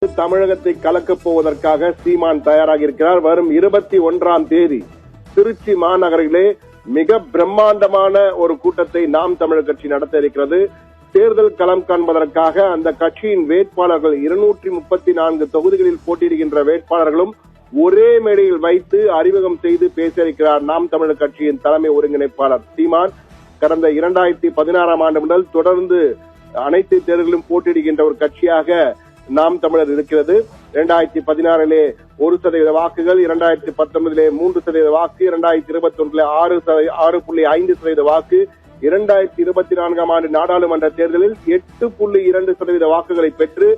தமிழகத்தை கலக்கப் போவதற்காக சீமான் தயாராகி இருக்கிறார். வரும் 21ஆம் தேதி திருச்சி மாநகரிலே மிக பிரம்மாண்டமான ஒரு கூட்டத்தை நாம் தமிழர் கட்சி நடத்த இருக்கிறது. தேர்தல் களம் காண்பதற்காக அந்த கட்சியின் வேட்பாளர்கள் 234 தொகுதிகளில் போட்டியிடுகின்ற வேட்பாளர்களும் ஒரே மேடையில் வைத்து அறிமுகம் செய்து பேச இருக்கிறார் நாம் தமிழர் கட்சியின் தலைமை ஒருங்கிணைப்பாளர் சீமான். கடந்த 2016ஆம் ஆண்டு முதல் தொடர்ந்து அனைத்து தேர்தலிலும் போட்டியிடுகின்ற ஒரு கட்சியாக நாம் தமிழர் இருக்கிறது. 2016 1% வாக்குகள், 2019 3% வாக்கு, 2021 6.5% வாக்கு, 2024ஆம் ஆண்டு நாடாளுமன்ற தேர்தலில் 8.2% வாக்குகளை பெற்று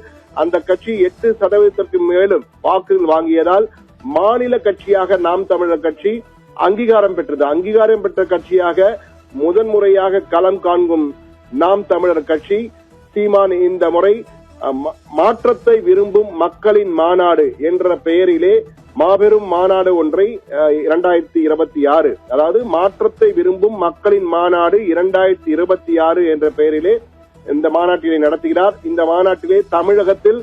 அந்த கட்சி 8% மேலும் வாக்குகள் வாங்கியதால் மாநில கட்சியாக நாம் தமிழர் கட்சி அங்கீகாரம் பெற்றது. அங்கீகாரம் பெற்ற கட்சியாக முதன்முறையாக களம் காண்கும் நாம் தமிழர் கட்சி சீமான் இந்த முறை மாற்றத்தை விரும்பும் மக்களின் மாநாடு என்ற பெயரிலே மாபெரும் மாநாடு ஒன்றை 2026, அதாவது மாற்றத்தை விரும்பும் மக்களின் மாநாடு 2026 என்ற பெயரிலே இந்த மாநாட்டினை நடத்துகிறார். இந்த மாநாட்டிலே தமிழகத்தில்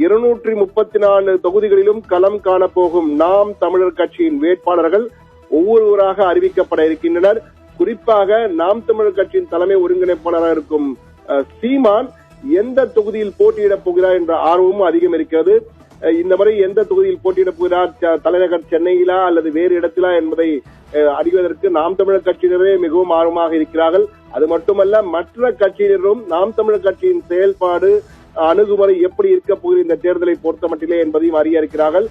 234 தொகுதிகளிலும் களம் காணப்போகும் நாம் தமிழர் கட்சியின் வேட்பாளர்கள் ஒவ்வொருவராக அறிவிக்கப்பட இருக்கின்றனர். குறிப்பாக நாம் தமிழர் கட்சியின் தலைமை ஒருங்கிணைப்பாளராக இருக்கும் சீமான் எந்த தொகுதியில் போட்டியிடப் போகிறார் என்ற ஆர்வமும் அதிகம் இருக்கிறது. இந்த முறை எந்த தொகுதியில் போட்டியிடப் போகிறார், தலைநகர் சென்னையிலா அல்லது வேறு இடத்திலா என்பதை அறிவதற்கு நாம் தமிழர் கட்சியினரே மிகவும் ஆர்வமாக இருக்கிறார்கள். அது மட்டுமல்ல, மற்ற கட்சியினரும் நாம் தமிழர் கட்சியின் செயல்பாடு, அணுகுமுறை எப்படி இருக்க போகிற இந்த தேர்தலை பொறுத்த மட்டிலே என்பதையும் அறிய இருக்கிறார்கள்.